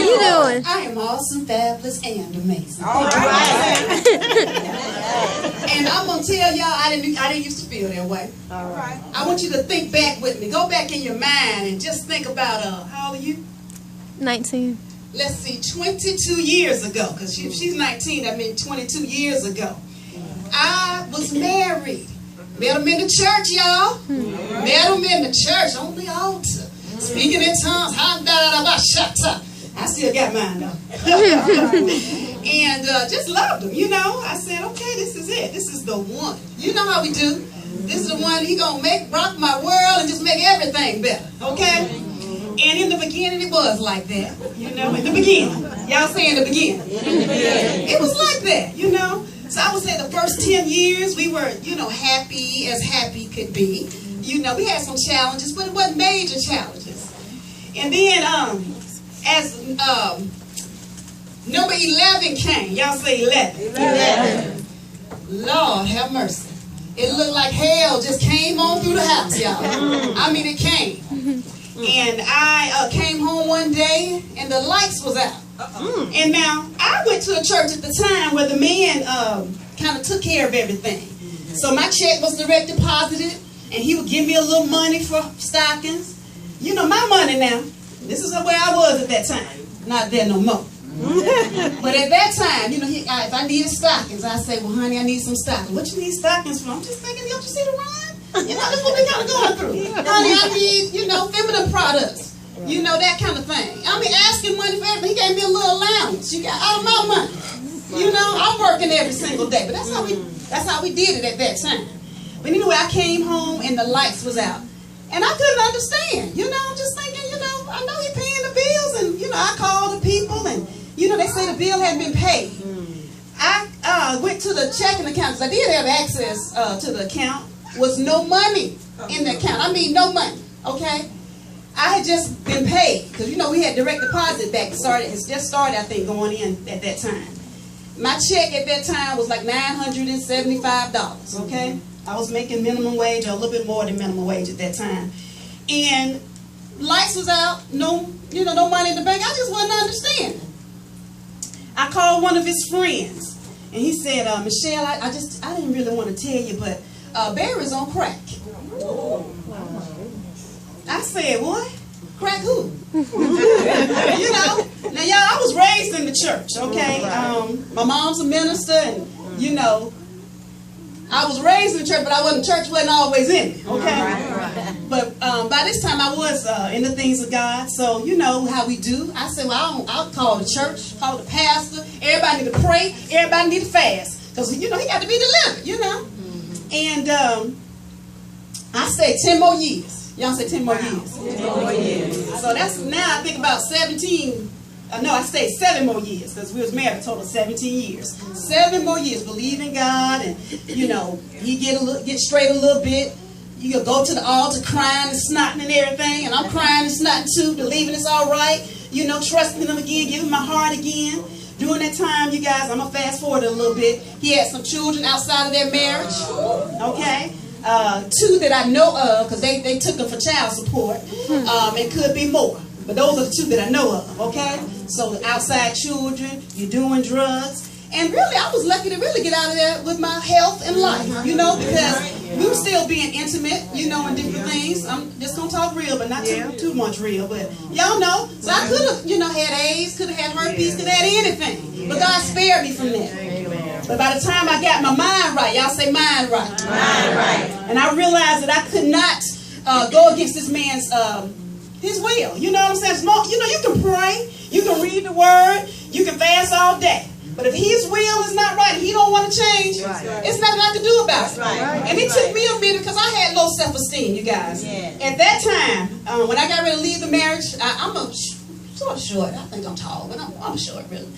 you doing? I am awesome, fabulous, and amazing. All right. And I'm gonna tell y'all, I didn't used to feel that way. All right. I want you to think back with me. Go back in your mind and just think about how old are you? 19. Let's see, 22 years ago, because if she's 19, that means 22 years ago. I was married. Met him in the church, y'all. Met him in the church on the altar. Speaking in tongues. I still got mine though. And just loved him, you know. I said, okay, this is it. This is the one. You know how we do. This is the one. He gonna rock my world and just make everything better. Okay? And in the beginning, it was like that. You know, in the beginning. Y'all say in the beginning. It was like that, you know. So I would say the first 10 years, we were, you know, happy as happy could be. You know, we had some challenges, but it wasn't major challenges. And then, as number 11 came. Y'all say 11. 11. Lord have mercy. It looked like hell just came on through the house, y'all. I mean, it came. And I came home one day, and the lights was out. And now, I went to a church at the time where the man kind of took care of everything. So my check was direct deposited, and he would give me a little money for stockings. You know, my money now. This is where I was at that time. Not there no more. But at that time, you know, if I needed stockings, I'd say, well, honey, I need some stockings. What you need stockings for? I'm just thinking, don't you see the rhyme? You know, that's what we kind of going through. Honey, I need, you know, feminine products. You know, that kind of thing. I mean, asking money for everything. He gave me a little allowance. You got out of my money. You know, I'm working every single day. But that's how we did it at that time. But anyway, I came home and the lights was out. And I couldn't understand. You know, I'm just thinking, you know, I know he's paying the bills. And, you know, I called the people and, you know, they say the bill hadn't been paid. I went to the checking account because I did have access to the account. Was no money in the account. I mean, no money. Okay? I had just been paid because, you know, we had direct deposit back. It's just started, I think, going in at that time. My check at that time was like $975, okay? I was making minimum wage or a little bit more than minimum wage at that time. And lights was out, no money in the bank. I just wasn't understanding. I called one of his friends, and he said, Michelle, I didn't really want to tell you, but Barry's on crack. I said, what? Crack who? You know? Now, y'all, I was raised in the church, okay? My mom's a minister, and, you know, I was raised in the church, but church wasn't always in it, okay? But by this time, I was in the things of God, so you know how we do. I said, well, I'll call the church, call the pastor. Everybody need to pray. Everybody need to fast. Because, you know, he got to be delivered, you know? And I said 10 more years. Y'all say 10 more years. 10 more years. So that's now I think about 17. No, I stayed 7 more years because we was married a total of 17 years. 7 more years, believe in God, and you know, he get straight a little bit. You can go to the altar crying and snotting and everything, and I'm crying and snotting too, believing it's all right. You know, trusting him again, giving my heart again. During that time, you guys, I'm gonna fast forward a little bit. He had some children outside of their marriage. Okay. 2 that I know of, because they took them for child support. It could be more. But those are the 2 that I know of, okay? So outside children, you're doing drugs. And really, I was lucky to really get out of there with my health and life, you know, because we were still being intimate, you know, and different things. I'm just going to talk real, but not too much real. But y'all know. So I could have, you know, had AIDS, could have had herpes, could have had anything. But God spared me from that. But by the time I got my mind right, y'all say mind right. Mind right. And I realized that I could not go against this man's his will. You know what I'm saying? You know, you can pray, you can read the word, you can fast all day. But if his will is not right, he don't want to change, it's nothing I can do about it. And it took me a minute because I had low self-esteem, you guys. At that time, when I got ready to leave the marriage, I'm sort of short. I think I'm tall, but I'm short, really.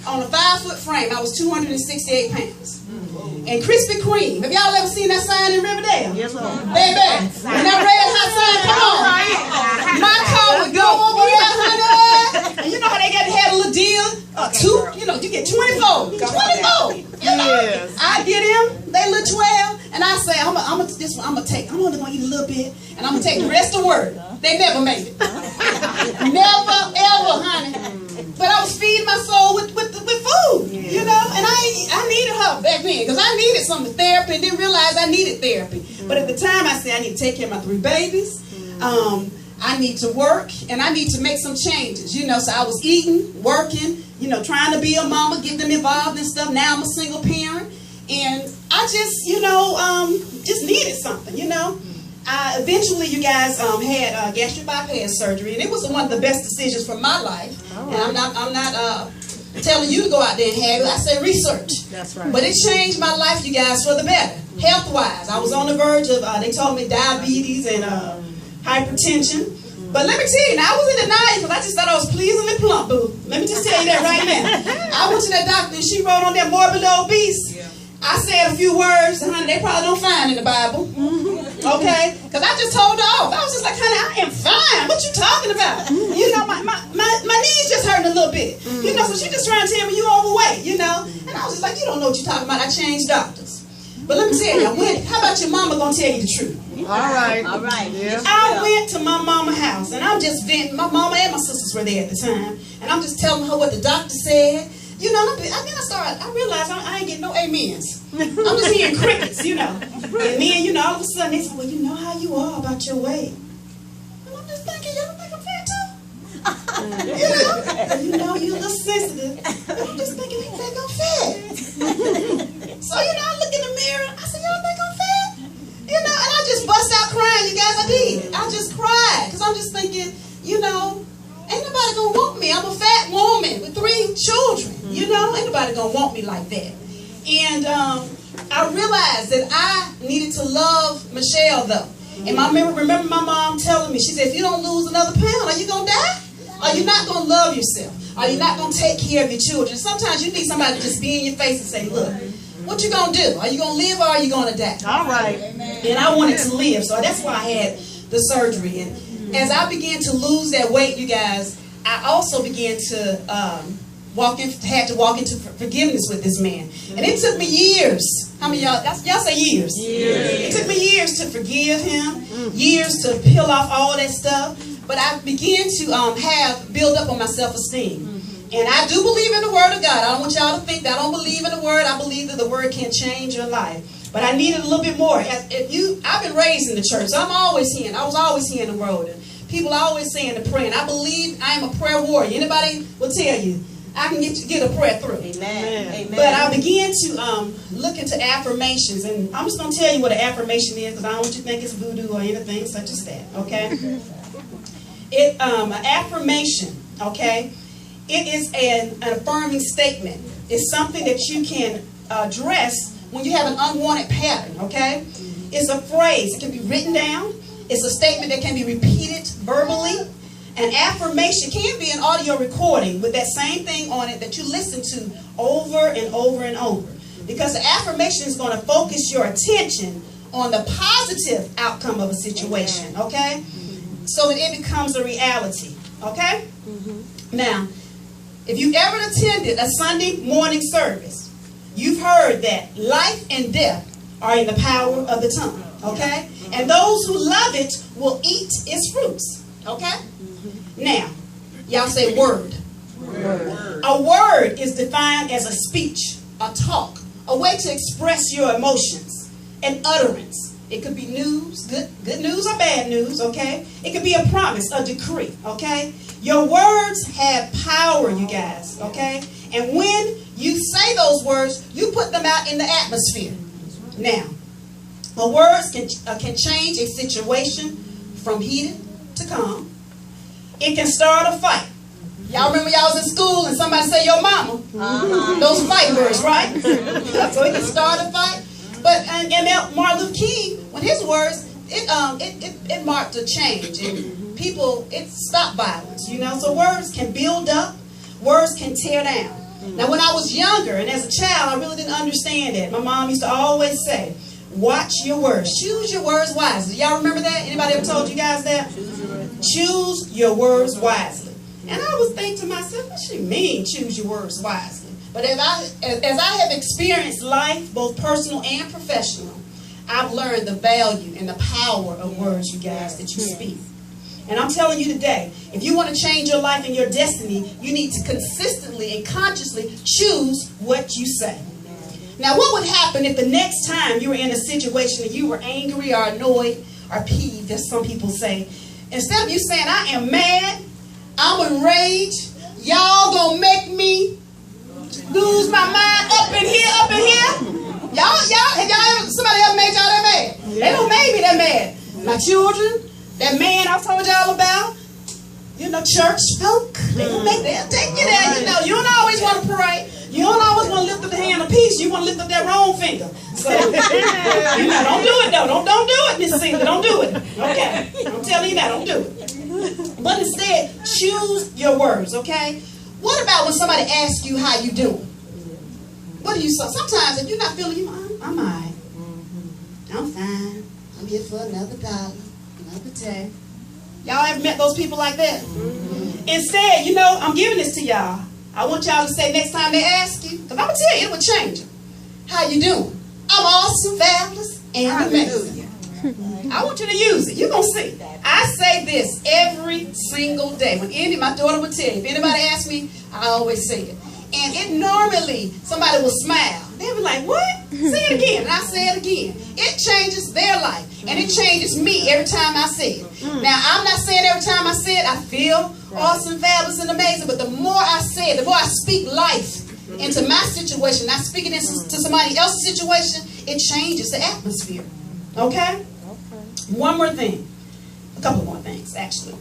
On a 5-foot frame, I was 268 pounds. And Krispy Kreme, have y'all ever seen that sign in Riverdale? Yes, Lord. Baby, when that red hot sign come on, my car would go over there, honey. And you know how they have a little deal? You know, you get 24. 24. You know? Yes. I get them, they look 12, and I say, I'm only gonna eat a little bit, and I'm gonna take the rest of the word. They never made it. Never, ever, honey. But something to therapy and didn't realize I needed therapy. But at the time, I said I need to take care of my 3 babies. I need to work, and I need to make some changes, you know. So I was eating, working, you know, trying to be a mama, get them involved in stuff. Now I'm a single parent, and I just, you know, just needed something, you know. Eventually, you guys had gastric bypass surgery, and it was one of the best decisions for my life. And I'm not telling you to go out there and have it. I say research. That's right. But it changed my life, you guys, for the better, health-wise. I was on the verge of, they told me diabetes and hypertension. But let me tell you, now I was in denial because I just thought I was pleasingly plump, boo. Let me just tell you that right now. I went to that doctor and she wrote on that morbid obese. Yeah. I said a few words, honey, they probably don't find in the Bible. Okay? Because I just told her off. I was just like, honey, I am fine. What you talking about? You know, my knees just hurting a little bit. You know, so she just trying to tell me you overweight, you know. And I was just like, you don't know what you're talking about. I changed doctors. But let me tell you, how about your mama gonna tell you the truth? All right. All right. Yeah. I went to my mama's house, and I'm just venting. My mama and my sisters were there at the time, and I'm just telling her what the doctor said. You know, and then I realized I ain't getting no amens. I'm just hearing crickets, you know. And then, you know, all of a sudden they said, well, you know how you are about your weight. And I'm just thinking, y'all think I'm fat too? You know, you're a little sensitive. And I'm just thinking, they think I'm fat. So, you know, I look in the mirror, I said, y'all think I'm fat? You know, and I just bust out crying, you guys, I did. I just cried, because I'm just thinking, you know, ain't nobody going to want me. I'm a fat woman with 3 children, you know, ain't nobody going to want me like that. And I realized that I needed to love Michelle, though. And I remember my mom telling me, she said, if you don't lose another pound, are you going to die? Are you not going to love yourself? Are you not going to take care of your children? Sometimes you need somebody to just be in your face and say, look, what you going to do? Are you going to live or are you going to die? All right. And I wanted to live, so that's why I had the surgery. And as I began to lose that weight, you guys, I also began to had to walk into forgiveness with this man. And it took me years. How many of y'all say years? Years. It took me years to forgive him, years to peel off all that stuff. But I began to build up on my self-esteem. And I do believe in the Word of God. I don't want y'all to think that I don't believe in the Word. I believe that the Word can change your life. But I needed a little bit more. I've been raised in the church, so I was always hearing the Word. And people are always saying to pray. And I believe I am a prayer warrior. Anybody will tell you, I can get a prayer through. Amen. Amen. But I began to look into affirmations. And I'm just going to tell you what an affirmation is, because I don't want you to think it's voodoo or anything such as that. Okay? An affirmation, okay? It is an affirming statement. It's something that you can address when you have an unwanted pattern, okay? It's a phrase. It can be written down. It's a statement that can be repeated verbally. An affirmation can be an audio recording with that same thing on it that you listen to over and over and over. Because the affirmation is going to focus your attention on the positive outcome of a situation, okay? So that it becomes a reality, okay? Now, if you've ever attended a Sunday morning service, you've heard that life and death are in the power of the tongue, okay? And those who love it will eat its fruits, okay? Now, y'all say word. A word is defined as a speech, a talk, a way to express your emotions, an utterance. It could be news, good news or bad news, okay? It could be a promise, a decree, okay? Your words have power, you guys, okay? And when you say those words, you put them out in the atmosphere. Now, words can change a situation from heated to calm. It can start a fight. Y'all remember y'all was in school and somebody say your mama? Those fight words, right? So it can start a fight. But and Martin Luther King, when his words, it marked a change. And people, it stopped violence, you know. So words can build up. Words can tear down. Now, when I was younger and as a child, I really didn't understand that. My mom used to always say, watch your words. Choose your words wisely. Y'all remember that? Anybody ever told you guys that? Choose your words wisely. And I was thinking to myself, what she mean, choose your words wisely? But as I have experienced life, both personal and professional, I've learned the value and the power of words, you guys, that you speak. And I'm telling you today, if you want to change your life and your destiny, you need to consistently and consciously choose what you say. Now, what would happen if the next time you were in a situation and you were angry or annoyed or peeved, as some people say, instead of you saying, I am mad, I'm enraged, y'all gonna make me lose my mind up in here? Have y'all ever, somebody ever made y'all that mad? They don't make me that mad. My children, that man I told y'all about, you know, church folk, they'll take you there. You know, you don't always want to pray. You don't always want to lift up the hand of peace. You want to lift up that wrong finger. So, you know, don't do it though. Don't do it, Miss Singer. Don't do it. Okay? I'm telling you that. Don't do it. But instead, choose your words, okay? What about when somebody asks you how you doing? What do you say? Sometimes if you're not feeling you, I'm all right. I'm fine. I'm here for another dollar, another day. Y'all ever met those people like that? Instead, you know, I'm giving this to y'all. I want y'all to say next time they ask you, because I'm going to tell you, it will change them. How you doing? I'm awesome, fabulous, and amazing. I want you to use it. You're going to see. I say this every single day. When my daughter would tell you, if anybody asks me, I always say it. And it normally, somebody will smile. They'll be like, what? Say it again. And I say it again. It changes their life. And it changes me every time I say it. Now, I'm not saying every time I say it, I feel awesome, fabulous, and amazing. But the more I say it, the more I speak life into my situation, I speak it into somebody else's situation, it changes the atmosphere. Okay? One more thing. A couple more things, actually.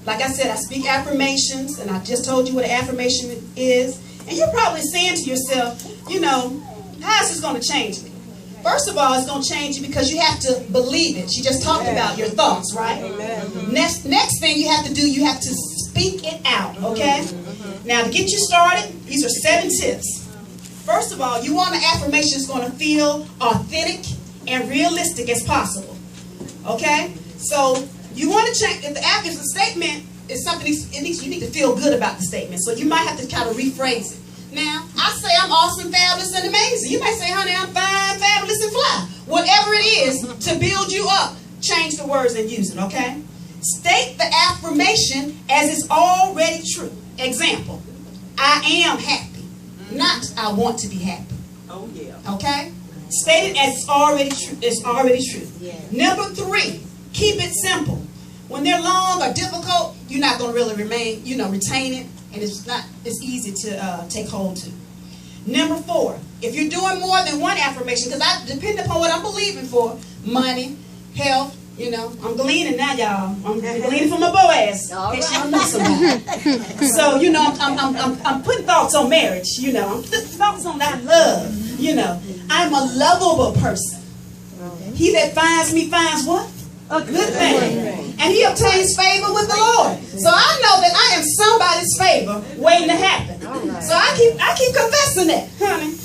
Like I said, I speak affirmations, and I just told you what an affirmation is. And you're probably saying to yourself, you know, how is this going to change me? First of all, it's going to change you because you have to believe it. She just talked about your thoughts, right? Next thing you have to do, you have to speak it out, okay? Now, to get you started, these are 7 tips. First of all, you want an affirmation that's going to feel authentic and realistic as possible, okay? So you want to change, if the statement is something, you need to feel good about the statement. So you might have to kind of rephrase it. Now, I say I'm awesome, fabulous, and amazing. You might say, honey, I'm fine, fabulous, and fly. Whatever it is to build you up, change the words and use it, okay? State the affirmation as it's already true. Example, I am happy, not I want to be happy. Oh, yeah. Okay? State it as it's already true. It's already true. Yeah. Number 3, keep it simple. When they're long or difficult, you're not going to really retain it. And it's easy to take hold to. Number 4, if you're doing more than one affirmation, because I depend upon what I'm believing for, money, health, you know, I'm gleaning now, y'all. I'm gleaning from my Boaz. In case y'all know somebody. So, you know, I'm putting thoughts on marriage, you know. I'm putting thoughts on that love, you know. I'm a lovable person. He that finds me finds what? A good thing. And he obtains favor with the Lord. So I know that I am somebody's favor waiting to happen. So I keep confessing that, honey.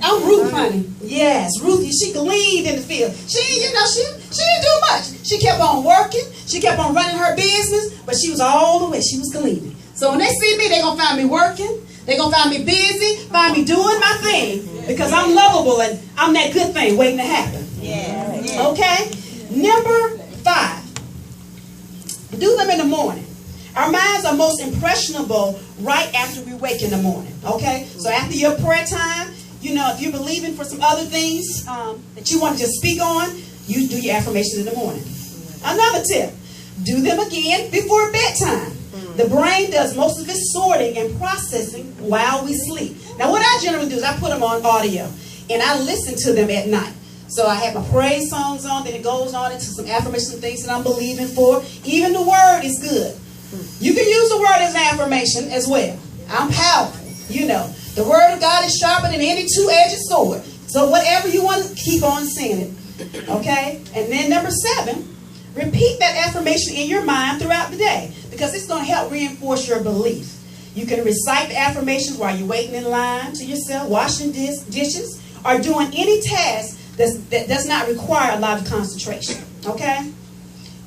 I'm Ruth, honey. Yes, Ruth, she gleaned in the field. She didn't do much. She kept on working. She kept on running her business, but she was all the way. She was gleaning. So when they see me, they're going to find me working. They're going to find me busy, find me doing my thing, because I'm lovable and I'm that good thing waiting to happen. Yeah. Okay? Number 5. Do them in the morning. Our minds are most impressionable right after we wake in the morning. Okay? So after your prayer time, you know, if you're believing for some other things that you want to just speak on, you do your affirmations in the morning. Another tip. Do them again before bedtime. The brain does most of its sorting and processing while we sleep. Now, what I generally do is I put them on audio, and I listen to them at night. So I have my praise songs on, then it goes on into some affirmations and things that I'm believing for. Even the word is good. You can use the word as an affirmation as well. I'm powerful. You know, the word of God is sharper than any two-edged sword. So whatever you want, keep on saying it. Okay? And then number 7, repeat that affirmation in your mind throughout the day, because it's going to help reinforce your belief. You can recite the affirmations while you're waiting in line to yourself, washing dishes, or doing any task that does not require a lot of concentration. Okay?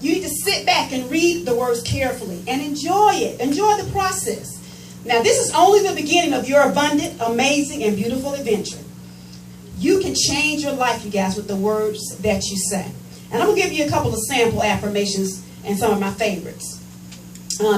You need to sit back and read the words carefully and enjoy it. Enjoy the process. Now, this is only the beginning of your abundant, amazing, and beautiful adventure. You can change your life, you guys, with the words that you say. And I'm going to give you a couple of sample affirmations and some of my favorites.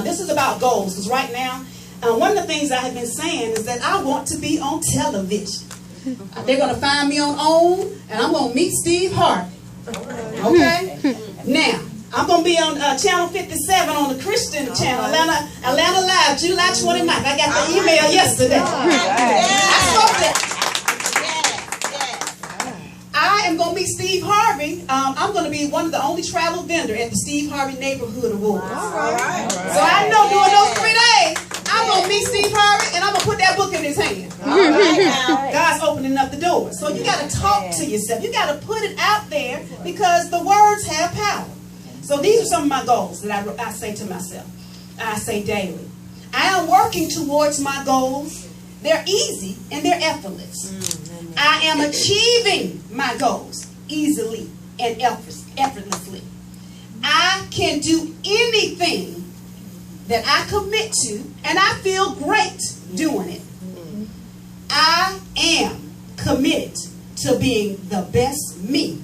This is about goals, because right now, one of the things I have been saying is that I want to be on television. They're going to find me on OWN, and I'm going to meet Steve Harvey. Okay? Now, I'm going to be on Channel 57 on the Christian channel, Atlanta Live, July 29th. I got the email yesterday. I spoke that. I am going to meet Steve Harvey. I'm going to be one of the only travel vendor at the Steve Harvey Neighborhood Awards. So I know during those 3 days, I'm going to meet Steve Harvey and I'm going to put that book in his hand. God's opening up the doors. So you got to talk to yourself. You got to put it out there because the words have power. So these are some of my goals that I say to myself. I say daily. I am working towards my goals. They're easy and they're effortless. I am achieving my goals easily and effortlessly. I can do anything that I commit to, and I feel great doing it. I am committed to being the best me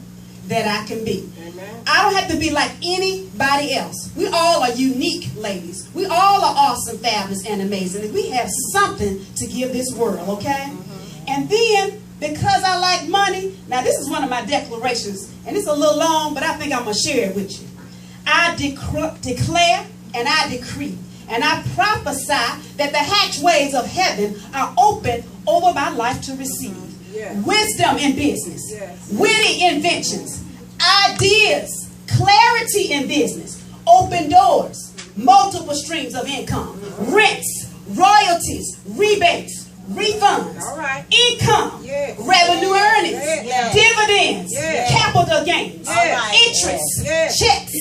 that I can be. I don't have to be like anybody else. We all are unique, ladies. We all are awesome, fabulous, and amazing. We have something to give this world, okay? And then, because I like money, now this is one of my declarations, and it's a little long, but I think I'm going to share it with you. I declare and I decree and I prophesy that the hatchways of heaven are open over my life to receive. Wisdom in business, witty inventions, ideas, clarity in business, open doors, multiple streams of income, rents, royalties, rebates, refunds, income, revenue earnings, dividends, capital gains, interest, checks,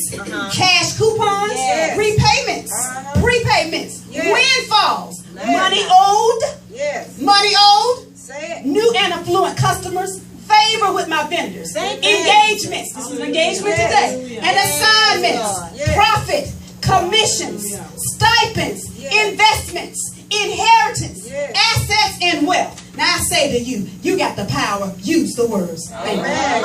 cash coupons, repayments, prepayments, windfalls, money owed, new and affluent customers, favor with my vendors, engagements, this is an engagement today, and assignments, profit, commissions, stipends, investments, inheritance, assets, and wealth. Now I say to you, you got the power. Use the words. Amen.